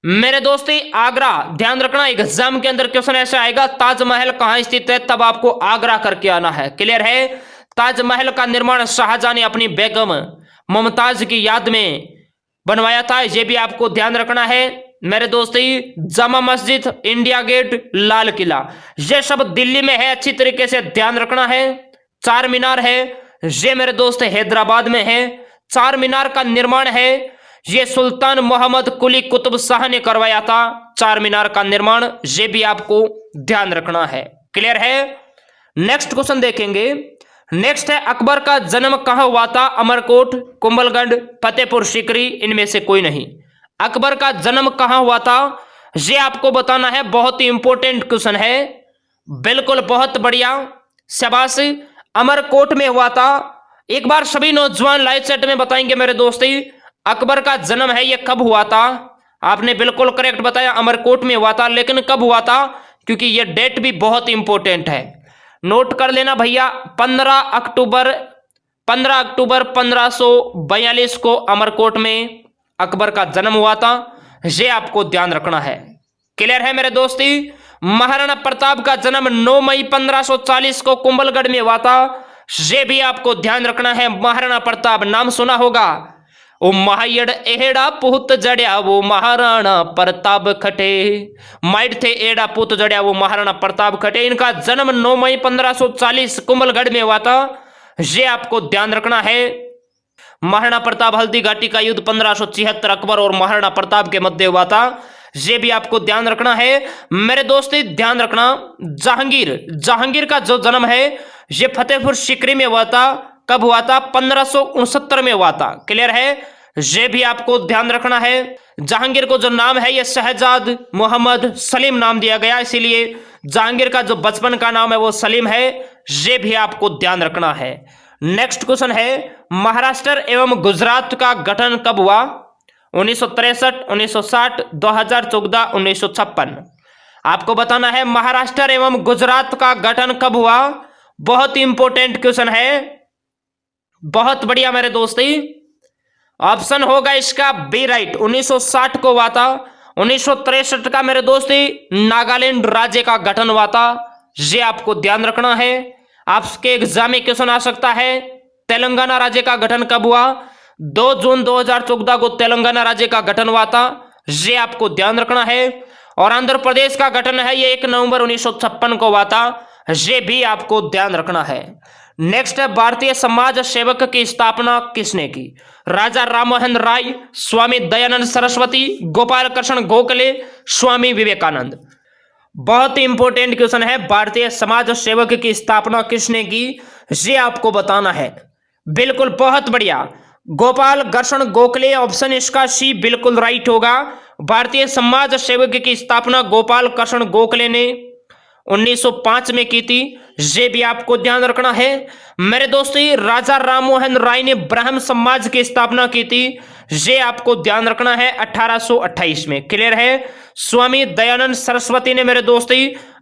मेरे दोस्ती आगरा, ध्यान रखना एग्जाम के अंदर क्वेश्चन ऐसे आएगा, ताजमहल कहां स्थित है, तब आपको आगरा करके आना है। क्लियर है? ताजमहल का निर्माण शाहजहां ने अपनी बेगम मुमताज की याद में बनवाया था, यह भी आपको ध्यान रखना है। मेरे दोस्ती जामा मस्जिद, इंडिया गेट, लाल किला, ये सब दिल्ली में है, अच्छी तरीके से ध्यान रखना है। चार मीनार है, ये मेरे दोस्त हैदराबाद में है। चार मीनार का निर्माण है, ये सुल्तान मोहम्मद कुली कुतुब शाह ने करवाया था। चार मीनार का निर्माण, ये भी आपको ध्यान रखना है। क्लियर है? नेक्स्ट क्वेश्चन देखेंगे। नेक्स्ट है, अकबर का जन्म कहां हुआ था? अमरकोट, कुंभलगढ़, फतेहपुर सीकरी, इनमें से कोई नहीं। अकबर का जन्म कहां हुआ था, ये आपको बताना है। बहुत ही इंपॉर्टेंट क्वेश्चन है। बिल्कुल, बहुत बढ़िया, शाबाश। अमरकोट में हुआ था। एक बार सभी नौजवान लाइव चैट में बताएंगे मेरे दोस्ती, अकबर का जन्म है ये कब हुआ था? आपने बिल्कुल करेक्ट बताया, अमरकोट में हुआ था। लेकिन कब हुआ था? क्योंकि ये डेट भी बहुत इंपॉर्टेंट है, नोट कर लेना भैया। 15 अक्टूबर 1542 को अमरकोट में अकबर का जन्म हुआ था, ये आपको ध्यान रखना है। क्लियर है मेरे दोस्ती? महाराणा प्रताप का जन्म 9 मई 1540 को कुंभलगढ़ में हुआ था, ये भी आपको ध्यान रखना है। महाराणा प्रताप नाम सुना होगा। ओ महायड़ एड़ा पुत जड़िया वो महाराणा प्रताप खटे, माइट थे एड़ा पुत जड़िया वो महाराणा प्रताप खटे। इनका जन्म 9 मई 1540 कुंभलगढ़ में हुआ था, ये आपको ध्यान रखना है। महाराणा प्रताप हल्दी घाटी का युद्ध 1576 अकबर और महाराणा प्रताप के मध्य हुआ था, ये भी आपको ध्यान रखना है। मेरे दोस्त ध्यान रखना, जहांगीर का जो जन्म है ये फतेहपुर सीकरी में हुआ था। कब हुआ था? 1569 में हुआ था। क्लियर है? ये भी आपको ध्यान रखना है। जहांगीर को जो नाम है ये शहजाद मोहम्मद सलीम नाम दिया गया, इसीलिए जहांगीर का जो बचपन का नाम है वो सलीम है, ये भी आपको ध्यान रखना है। नेक्स्ट क्वेश्चन है, महाराष्ट्र एवं गुजरात का गठन कब हुआ? 1963, 1960, 2014, 1956। आपको बताना है महाराष्ट्र एवं गुजरात का गठन कब हुआ। बहुत इंपॉर्टेंट क्वेश्चन है। बहुत बढ़िया मेरे दोस्ती, ऑप्शन होगा इसका बी राइट। 1960 को हुआ था। 1963 का मेरे दोस्ती नागालैंड राज्य का गठन हुआ था, ये आपको ध्यान रखना है। आपके एग्जाम में क्वेश्चन आ सकता है, तेलंगाना राज्य का गठन कब हुआ? 2 जून 2014 को तेलंगाना राज्य का गठन हुआ था, ये आपको ध्यान रखना है। और आंध्र प्रदेश का गठन है ये 1 नवंबर 1956 को हुआ था, ये भी आपको ध्यान रखना है। नेक्स्ट है, भारतीय समाज सेवक की स्थापना किसने की? राजा राममोहन राय, स्वामी दयानंद सरस्वती, गोपाल कृष्ण गोखले, स्वामी विवेकानंद। बहुत ही इंपॉर्टेंट क्वेश्चन है, भारतीय समाज सेवक की स्थापना किसने की, ये आपको बताना है। बिल्कुल, बहुत बढ़िया, गोपाल कृष्ण गोखले। ऑप्शन इसका सी बिल्कुल राइट होगा। भारतीय समाज सेवक की स्थापना गोपाल कृष्ण गोखले ने 1905 में की थी, ये भी आपको ध्यान रखना है। मेरे दोस्तों, राजा राममोहन राय ने ब्राह्म समाज की स्थापना की थी, ये आपको ध्यान रखना है 1828 में। क्लियर है? स्वामी दयानंद सरस्वती ने मेरे दोस्तों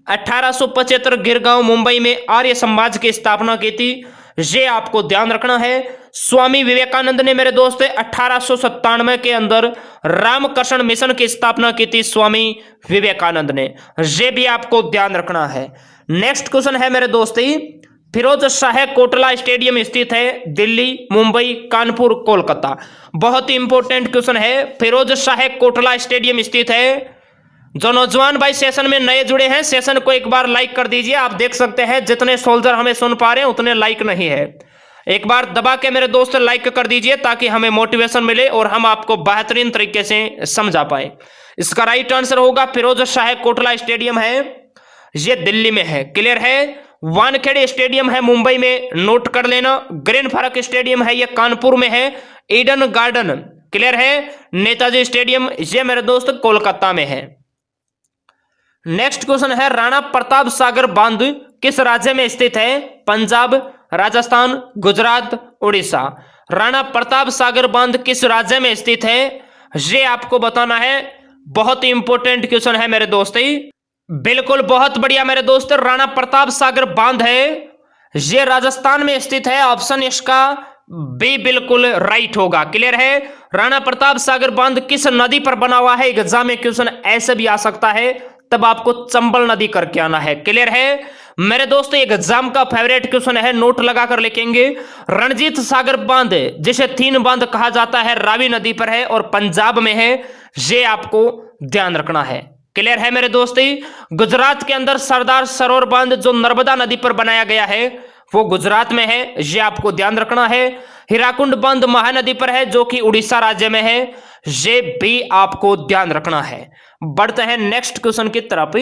1875 गिरगांव मुंबई में आर्य समाज की स्थापना की थी, ये आपको ध्यान रखना है। स्वामी विवेकानंद ने मेरे दोस्त 1897 के अंदर रामकृष्ण मिशन की स्थापना की थी, स्वामी विवेकानंद ने, ये भी आपको ध्यान रखना है। नेक्स्ट क्वेश्चन है मेरे दोस्ती, फिरोज शाह कोटला स्टेडियम स्थित है दिल्ली, मुंबई, कानपुर, कोलकाता। बहुत ही इंपॉर्टेंट क्वेश्चन है, फिरोज शाह कोटला स्टेडियम स्थित है। जो नौजवान भाई सेशन में नए जुड़े हैं, सेशन को एक बार लाइक कर दीजिए। आप देख सकते हैं जितने सोल्जर हमें सुन पा रहे हैं उतने लाइक नहीं है। एक बार दबा के मेरे दोस्त लाइक कर दीजिए ताकि हमें मोटिवेशन मिले और हम आपको बेहतरीन तरीके से समझा पाए। इसका राइट आंसर होगा फिरोज शाह कोटला स्टेडियम है, ये दिल्ली में है। क्लियर है? वानखेड़े स्टेडियम है मुंबई में, नोट कर लेना। ग्रीन पार्क स्टेडियम है ये कानपुर में है। ईडन गार्डन, क्लियर है? नेताजी स्टेडियम, ये मेरे दोस्त कोलकाता में है। नेक्स्ट क्वेश्चन है, राणा प्रताप सागर बांध किस राज्य में स्थित है? पंजाब, राजस्थान, गुजरात, उड़ीसा। राणा प्रताप सागर बांध किस राज्य में स्थित है, ये आपको बताना है। बहुत ही इंपॉर्टेंट क्वेश्चन है मेरे दोस्तों। बिल्कुल बहुत बढ़िया मेरे दोस्त, राणा प्रताप सागर बांध है ये राजस्थान में स्थित है। ऑप्शन इसका बी बिल्कुल राइट होगा। क्लियर है। राणा प्रताप सागर बांध किस नदी पर बना हुआ है, एग्जाम में क्वेश्चन ऐसे भी आ सकता है, तब आपको चंबल नदी करके आना है। क्लियर है मेरे दोस्तों, एग्जाम का फेवरेट क्वेश्चन है, नोट लगाकर लिखेंगे। रणजीत सागर बांध जिसे तीन बांध कहा जाता है, रावी नदी पर है और पंजाब में है, ये आपको ध्यान रखना है। क्लियर है मेरे दोस्तों। गुजरात के अंदर सरदार सरोवर बांध जो नर्मदा नदी पर बनाया गया है वो गुजरात में है, ये आपको ध्यान रखना है। हीराकुंड बांध महानदी पर है जो कि उड़ीसा राज्य में है, ये भी आपको ध्यान रखना है। बढ़ते हैं नेक्स्ट क्वेश्चन की तरफ।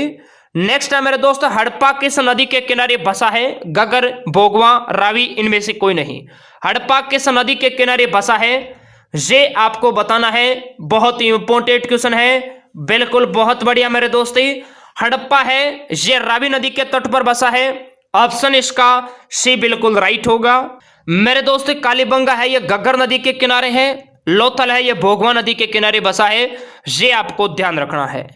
नेक्स्ट है मेरे दोस्तों, हड़प्पा किस नदी के किनारे बसा है, गगर, भोगवा, रावी, इनमें से कोई नहीं। हड़प्पा किस नदी के किनारे बसा है, ये आपको बताना है। बहुत ही इंपॉर्टेंट क्वेश्चन है। बिल्कुल बहुत बढ़िया मेरे दोस्ती, हड़प्पा है ये रावी नदी के तट पर बसा है। ऑप्शन इसका सी बिल्कुल राइट होगा। मेरे दोस्त कालीबंगा है ये गग्गर नदी के किनारे है। लोथल है ये भोगवा नदी के किनारे बसा है, ये आपको ध्यान रखना है।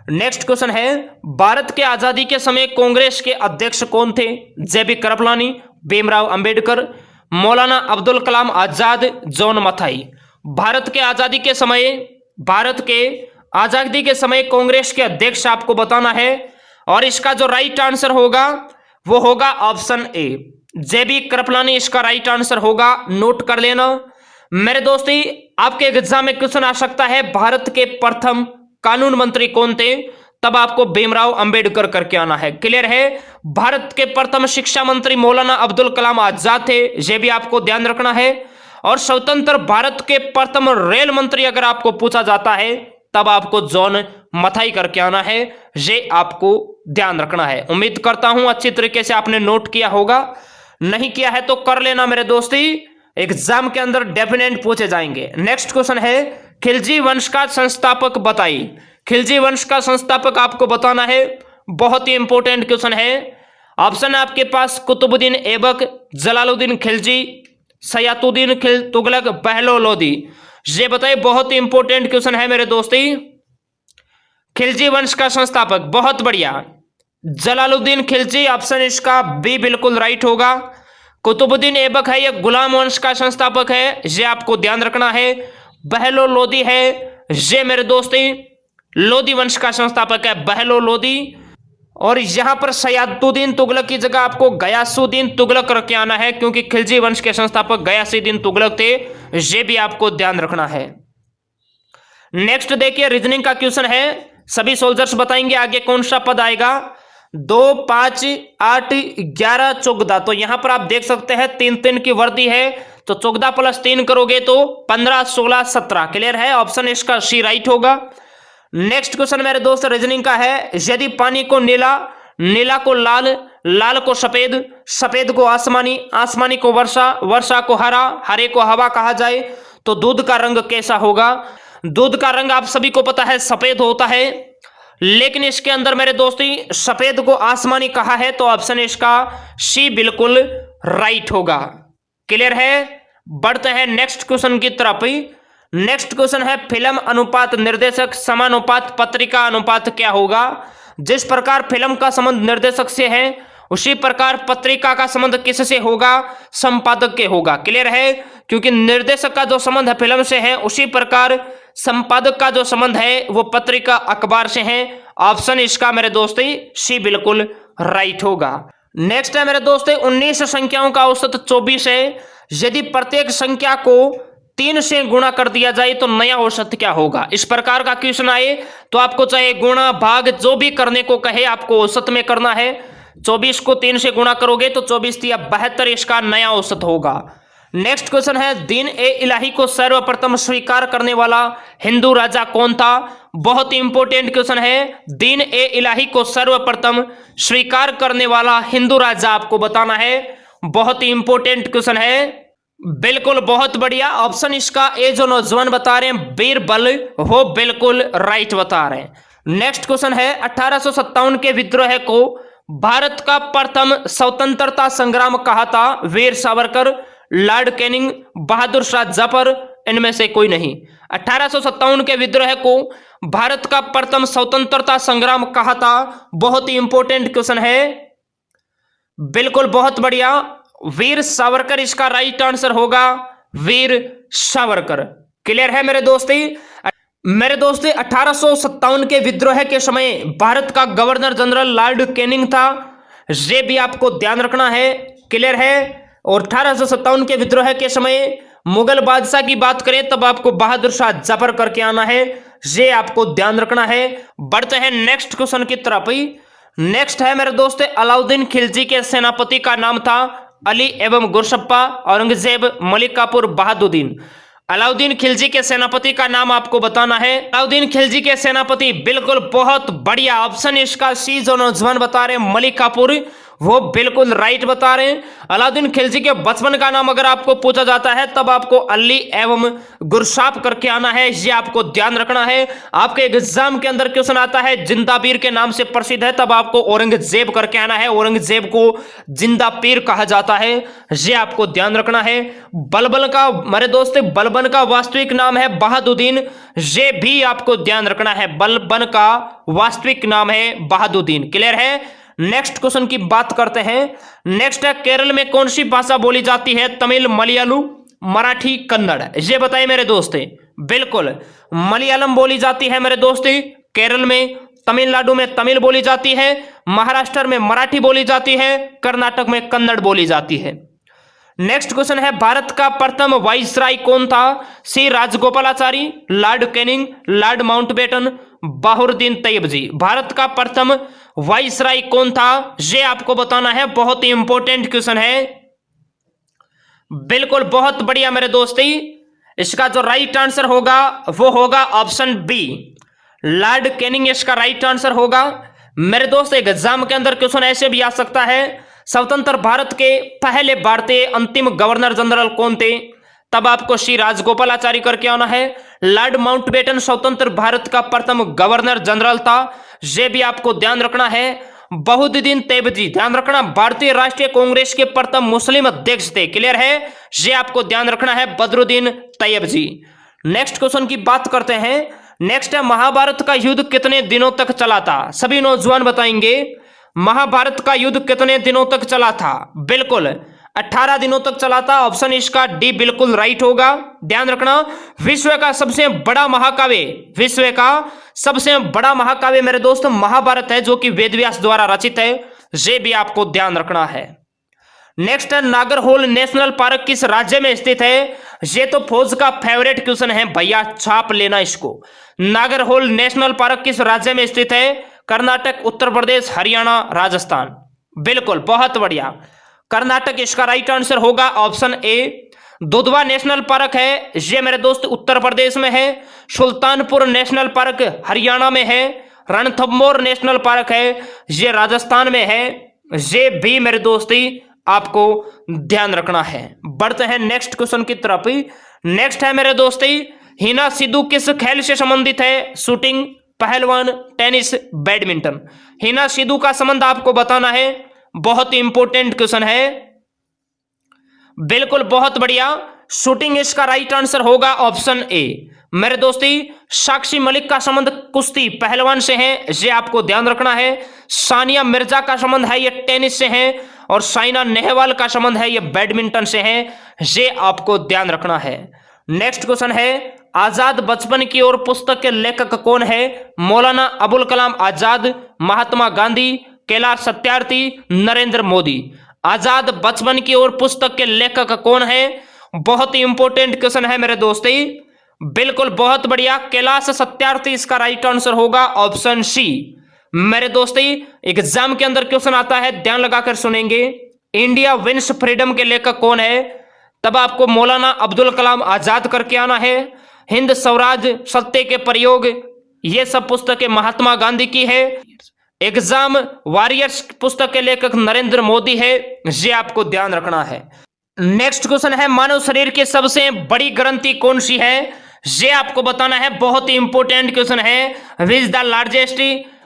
नेक्स्ट क्वेश्चन है, भारत के आजादी के समय कांग्रेस के अध्यक्ष कौन थे, जेबी कृपलानी, भीमराव अंबेडकर, मौलाना अब्दुल कलाम आजाद, जॉन मथाई। भारत के आजादी के समय कांग्रेस के अध्यक्ष आपको बताना है और इसका जो राइट आंसर होगा वो होगा ऑप्शन ए, जेबी कृपलानी इसका राइट आंसर होगा। नोट कर लेना मेरे दोस्ती, आपके एग्जाम में क्वेश्चन आ सकता है भारत के प्रथम कानून मंत्री कौन थे, तब आपको भीमराव अंबेडकर करके आना है। क्लियर है। भारत के प्रथम शिक्षा मंत्री मौलाना अब्दुल कलाम आजाद थे, यह भी आपको ध्यान रखना है। और स्वतंत्र भारत के प्रथम रेल मंत्री अगर आपको पूछा जाता है तब आपको जॉन मथाई करके आना है, ये आपको ध्यान रखना है। उम्मीद करता हूं अच्छी तरीके से आपने नोट किया होगा, नहीं किया है तो कर लेना मेरे दोस्ती, एग्जाम के अंदर डेफिनेट पूछे जाएंगे। नेक्स्ट क्वेश्चन है, खिलजी वंश का संस्थापक बताइए। खिलजी वंश का संस्थापक आपको बताना है, बहुत ही इंपॉर्टेंट क्वेश्चन है। ऑप्शन है आपके पास कुतुबुद्दीन ऐबक, जलालुद्दीन खिलजी, सयातुद्दीन तुगलक, बहलोल लोदी। ये बताइए, बहुत ही इंपॉर्टेंट क्वेश्चन है मेरे दोस्ती। खिलजी वंश का संस्थापक, बहुत बढ़िया, जलालुद्दीन खिलजी। ऑप्शन इसका बी बिल्कुल राइट होगा। कुतुबुद्दीन ऐबक है ये गुलाम वंश का संस्थापक है, ये आपको ध्यान रखना है। बहलोल लोदी है ये मेरे दोस्ती लोदी वंश का संस्थापक है, बहलोल लोदी। और यहां पर सयातुद्दीन तुगलक की जगह आपको गयासुद्दीन तुगलक रख के आना है, क्योंकि खिलजी वंश के संस्थापक गयासुद्दीन तुगलक थे, ये भी आपको ध्यान रखना है। नेक्स्ट देखिए, रीजनिंग का क्वेश्चन है, सभी सोल्जर्स बताएंगे आगे कौन सा पद आएगा। 2, 5, 8, 11, 14। तो यहां पर आप देख सकते हैं 3-3 की वर्दी है, तो 14 + 3 करोगे तो 15, 16, 17। क्लियर है। ऑप्शन इसका सी राइट होगा। नेक्स्ट क्वेश्चन मेरे दोस्त रीजनिंग का है, यदि पानी को नीला, नीला को लाल, लाल को सफेद, सफेद को आसमानी, आसमानी को वर्षा, वर्षा को हरा, हरे को हवा कहा जाए तो दूध का रंग कैसा होगा। दूध का रंग आप सभी को पता है सफेद होता है, लेकिन इसके अंदर मेरे दोस्ती सफेद को आसमानी कहा है, तो ऑप्शन इसका सी बिल्कुल राइट होगा। क्लियर है। बढ़ते हैं नेक्स्ट क्वेश्चन की तरफ। नेक्स्ट क्वेश्चन है, फिल्म अनुपात निर्देशक समानुपात पत्रिका अनुपात क्या होगा। जिस प्रकार फिल्म का संबंध निर्देशक से है उसी प्रकार पत्रिका का संबंध किससे होगा, संपादक के होगा। क्लियर है। क्योंकि निर्देशक का जो संबंध है फिल्म से है, उसी प्रकार संपादक का जो संबंध है वो पत्रिका अखबार से है। ऑप्शन इसका मेरे दोस्ती सी बिल्कुल राइट होगा। नेक्स्ट है मेरे दोस्ती 19 संख्याओं का औसत 24 है। यदि प्रत्येक संख्या को 3 से गुणा कर दिया जाए तो नया औसत क्या होगा। इस प्रकार का क्वेश्चन आए तो आपको चाहे गुणा भाग जो भी करने को कहे आपको औसत में करना है। 24 को 3 से गुणा करोगे तो 24 × 72 इसका नया औसत होगा। नेक्स्ट क्वेश्चन है, दीन ए इलाही को सर्वप्रथम स्वीकार करने वाला हिंदू राजा कौन था। बहुत ही इंपॉर्टेंट क्वेश्चन है, दीन ए इलाही को सर्वप्रथम स्वीकार करने वाला हिंदू राजा आपको बताना है। बहुत ही इंपॉर्टेंट क्वेश्चन है, बिल्कुल बहुत बढ़िया। ऑप्शन इसका ए जो नौजवान बता रहे हैं बीरबल, वो बिल्कुल राइट बता रहे हैं। नेक्स्ट क्वेश्चन है, 1857 के विद्रोह को भारत का प्रथम स्वतंत्रता संग्राम कहा था? वीर सावरकर, लॉर्ड कैनिंग, बहादुर शाह जफर, इनमें से कोई नहीं। 1857 के विद्रोह को भारत का प्रथम स्वतंत्रता संग्राम कहा था? बहुत ही इंपॉर्टेंट क्वेश्चन है। बिल्कुल, बहुत बढ़िया, वीर सावरकर इसका राइट आंसर होगा, वीर सावरकर। क्लियर है मेरे दोस्ती? 1857 के विद्रोह के समय भारत का गवर्नर जनरल लॉर्ड कैनिंग था, ये भी आपको ध्यान रखना है। क्लियर है? और 1857 के विद्रोह के समय मुगल बादशाह की बात करें तब आपको बहादुर शाह जफर करके आना है, ये आपको ध्यान रखना है। बढ़ते हैं नेक्स्ट क्वेश्चन की तरफ। नेक्स्ट है मेरे दोस्त, अलाउद्दीन खिलजी के सेनापति का नाम था? अली एवं गुरशप्पा, औरंगजेब, मलिक काफूर, बहादुद्दीन। अलाउद्दीन खिलजी के सेनापति का नाम आपको बताना है। अलाउद्दीन खिलजी के सेनापति, बिल्कुल बहुत बढ़िया ऑप्शन इसका सी जो नौजवान बता रहे हैं मलिक काफूर, वो बिल्कुल राइट बता रहे हैं। अलाउद्दीन खिलजी के बचपन का नाम अगर आपको पूछा जाता है तब आपको अली एवं गुरशाप करके आना है, ये आपको ध्यान रखना है। आपके एग्जाम के अंदर क्वेश्चन आता है जिंदा पीर के नाम से प्रसिद्ध है, तब आपको औरंगजेब करके आना है। औरंगजेब को जिंदा पीर कहा जाता है, ये आपको ध्यान रखना है। बलबन का मेरे दोस्त, बलबन का वास्तविक नाम है बहादुद्दीन, ये भी आपको ध्यान रखना है। बलबन का वास्तविक नाम है बहादुद्दीन। क्लियर है? नेक्स्ट क्वेश्चन की बात करते हैं। नेक्स्ट है, केरल में कौन सी भाषा बोली जाती है? तमिल, मलयालू, मराठी, कन्नड़, ये बताइए मेरे दोस्त। बिल्कुल मलयालम बोली जाती है मेरे दोस्त केरल में, तमिलनाडु में तमिल बोली जाती है, महाराष्ट्र में मराठी बोली जाती है, कर्नाटक में कन्नड़ बोली जाती है। नेक्स्ट क्वेश्चन है, भारत का प्रथम वाइसराय कौन था? C Rajagopalachari, Lord Canning, Lord Mountbatten, Bahauddin Tyabji. भारत का प्रथम वाइसराय कौन था, ये आपको बताना है। बहुत ही इंपॉर्टेंट क्वेश्चन है। बिल्कुल बहुत बढ़िया मेरे दोस्ती, इसका जो राइट आंसर होगा वो होगा ऑप्शन बी, लॉर्ड कैनिंग इसका राइट आंसर होगा। मेरे दोस्त एग्जाम के अंदर क्वेश्चन ऐसे भी आ सकता है, स्वतंत्र भारत के पहले भारतीय अंतिम गवर्नर जनरल कौन थे? तब आपको श्री राजगोपालाचारी करके आना है। लॉर्ड माउंटबेटन स्वतंत्र भारत का प्रथम गवर्नर जनरल था, यह भी आपको ध्यान रखना है। बहाउद्दीन तैयबजी, ध्यान रखना, भारतीय राष्ट्रीय कांग्रेस के प्रथम मुस्लिम अध्यक्ष थे। क्लियर है? ये आपको ध्यान रखना है, बदरुद्दीन तैयबजी। नेक्स्ट क्वेश्चन की बात करते हैं। नेक्स्ट है, महाभारत का युद्ध कितने दिनों तक चला था? सभी नौजवान बताएंगे महाभारत का युद्ध कितने दिनों तक चला था? बिल्कुल 18 दिनों तक चला था। ऑप्शन इसका डी बिल्कुल राइट होगा। ध्यान रखना, विश्व का सबसे बड़ा महाकाव्य, विश्व का सबसे बड़ा महाकाव्य मेरे दोस्त महाभारत है, जो कि वेदव्यास द्वारा रचित है, ये भी आपको ध्यान रखना है। नेक्स्ट है, नागरहोल नेशनल पार्क किस राज्य में स्थित है? ये तो फौज का फेवरेट क्वेश्चन है भैया, छाप लेना इसको। नागरहोल नेशनल पार्क किस राज्य में स्थित है? कर्नाटक, उत्तर प्रदेश, हरियाणा, राजस्थान। बिल्कुल बहुत बढ़िया, कर्नाटक इसका राइट आंसर होगा, option A. Dudhwa national park है, ये मेरे दोस्त उत्तर प्रदेश में है। सुल्तानपुर नेशनल पार्क हरियाणा में है। रणथंभौर नेशनल पार्क है, ये राजस्थान में है। ये भी मेरे दोस्ती आपको ध्यान रखना है। बढ़ते हैं नेक्स्ट क्वेश्चन की तरफ। नेक्स्ट है मेरे दोस्ती, हिना सिद्धू किस खेल से संबंधित है? शूटिंग, पहलवान, टेनिस, बैडमिंटन। हिना सिद्धू का संबंध आपको बताना है, बहुत ही इंपॉर्टेंट क्वेश्चन है। बिल्कुल बहुत बढ़िया, शूटिंग इसका राइट आंसर होगा, ऑप्शन ए। मेरे दोस्ती साक्षी मलिक का संबंध कुश्ती पहलवान से है, ये आपको ध्यान रखना है। सानिया मिर्जा का संबंध है, ये टेनिस से है। और साइना नेहवाल का संबंध है, ये बैडमिंटन से है, ये आपको ध्यान रखना है। नेक्स्ट क्वेश्चन है, आजाद बचपन की ओर पुस्तक के लेखक कौन है? मौलाना अबुल कलाम आजाद, महात्मा गांधी, कैलाश सत्यार्थी, नरेंद्र मोदी। आजाद बचपन की ओर पुस्तक के लेखक कौन है? बहुत ही इंपॉर्टेंट क्वेश्चन है मेरे दोस्ती। बिल्कुल बहुत बढ़िया, कैलाश सत्यार्थी इसका राइट आंसर होगा, ऑप्शन सी। मेरे दोस्ती एग्जाम के अंदर क्वेश्चन आता है, ध्यान लगाकर सुनेंगे। इंडिया विंस फ्रीडम के लेखक कौन है? तब आपको मौलाना अब्दुल कलाम आजाद करके आना है। हिंद स्वराज, सत्य के प्रयोग, ये सब पुस्तकें महात्मा गांधी की है। एग्जाम वॉरियर्स पुस्तक के लेखक नरेंद्र मोदी है, ये आपको ध्यान रखना है। नेक्स्ट क्वेश्चन है, मानव शरीर की सबसे बड़ी ग्रंथि कौन सी है? ये आपको बताना है, बहुत ही इंपॉर्टेंट क्वेश्चन है। Which the largest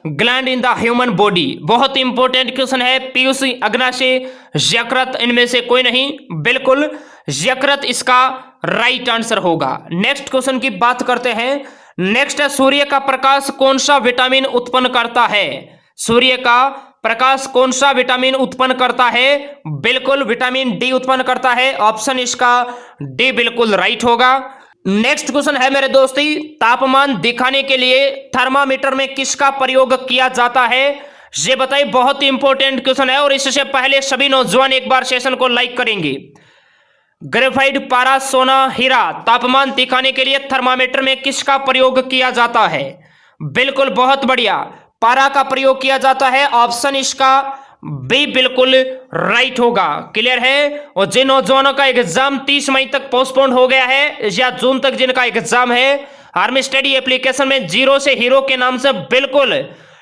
gland in the human body? बहुत इंपॉर्टेंट क्वेश्चन है। पीयूष, अग्नाशय, यकृत, इनमें से कोई नहीं, बिल्कुल यकृत इसका राइट आंसर होगा। नेक्स्ट क्वेश्चन की बात करते हैं। नेक्स्ट है, सूर्य का प्रकाश कौन सा विटामिन उत्पन्न करता है? सूर्य का प्रकाश कौन सा विटामिन उत्पन्न करता है? बिल्कुल विटामिन डी उत्पन्न करता है। ऑप्शन इसका डी बिल्कुल राइट होगा। नेक्स्ट क्वेश्चन है मेरे दोस्ती, तापमान दिखाने के लिए थर्मामीटर में किसका प्रयोग किया जाता है? ये बताइए, बहुत ही इंपॉर्टेंट क्वेश्चन है और इससे पहले सभी नौजवान एक बार सेशन को लाइक करेंगे। ग्रेफाइट, पारा, सोना, हीरा, तापमान दिखाने के लिए थर्मामीटर में किसका प्रयोग किया जाता है? बिल्कुल बहुत बढ़िया, पारा का प्रयोग किया जाता है। ऑप्शन इसका बी बिल्कुल राइट होगा। क्लियर है? और जिन नौजवानों का एग्जाम 30 मई तक पोस्टपोन हो गया है या जून तक जिनका एग्जाम है, आर्मी स्टडी एप्लीकेशन में जीरो से हीरो के नाम से बिल्कुल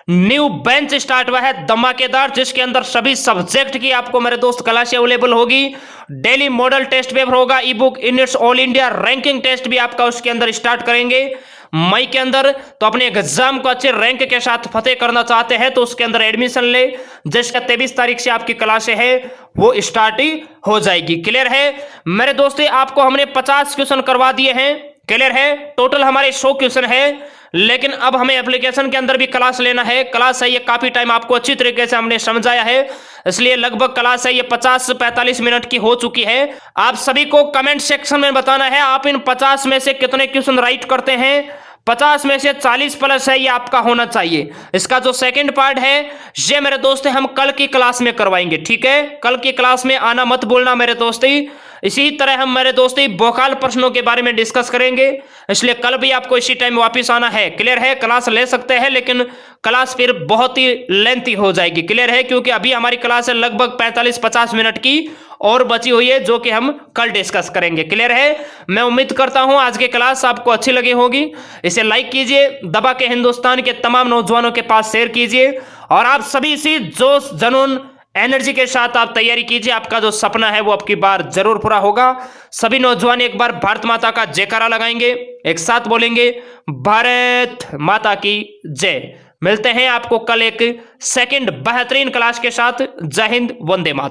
न्यू बेंच स्टार्ट हुआ है धमाकेदार, जिसके अंदर सभी सब्जेक्ट की आपको मेरे दोस्त क्लास अवेलेबल होगी। डेली मॉडल टेस्ट पेपर होगा, e book, units, all India ranking test भी आपका उसके अंदर स्टार्ट करेंगे मई के अंदर। तो अपने एग्जाम को अच्छे रैंक के साथ फतेह करना चाहते हैं तो उसके अंदर एडमिशन ले, जिसका 23 तारीख से आपकी क्लासें है वो स्टार्ट ही हो जाएगी। क्लियर है मेरे दोस्तों? आपको हमने 50 क्वेश्चन करवा दिए हैं। क्लियर है? टोटल हमारे 100 क्वेश्चन है, लेकिन अब हमें एप्लीकेशन के अंदर भी क्लास लेना है। क्लास है ये काफी टाइम आपको अच्छी तरीके से हमने समझाया है, इसलिए लगभग क्लास है ये 50 से 45 मिनट की हो चुकी है। आप सभी को कमेंट सेक्शन में बताना है आप इन 50 में से कितने क्वेश्चन राइट करते हैं। 50 में से 40 प्लस है ये आपका होना चाहिए। इसका जो सेकंड पार्ट है ये मेरे दोस्त हम कल की क्लास में करवाएंगे। ठीक है, कल की क्लास में आना मत भूलना मेरे दोस्ती। इसी तरह हम मेरे दोस्ती भौकाल प्रश्नों के बारे में डिस्कस करेंगे, इसलिए कल भी आपको इसी टाइम वापस आना है। क्लियर है? क्लास ले सकते हैं लेकिन क्लास फिर बहुत ही लेंथी हो जाएगी। क्लियर है? क्योंकि अभी हमारी क्लास है लगभग 45-50 मिनट की और बची हुई है जो कि हम कल डिस्कस करेंगे। क्लियर है? मैं उम्मीद करता हूं आज की क्लास आपको अच्छी लगी होगी। इसे लाइक कीजिए, दबा के हिंदुस्तान के तमाम नौजवानों के पास शेयर कीजिए और आप सभी इसी जोश, जुनून, एनर्जी के साथ आप तैयारी कीजिए। आपका जो सपना है वो आपकी बार जरूर पूरा होगा। सभी नौजवान एक बार भारत माता का जयकारा लगाएंगे, एक साथ बोलेंगे भारत माता की जय। मिलते हैं आपको कल एक सेकंड बेहतरीन क्लास के साथ। जय हिंद, वंदे मातरम।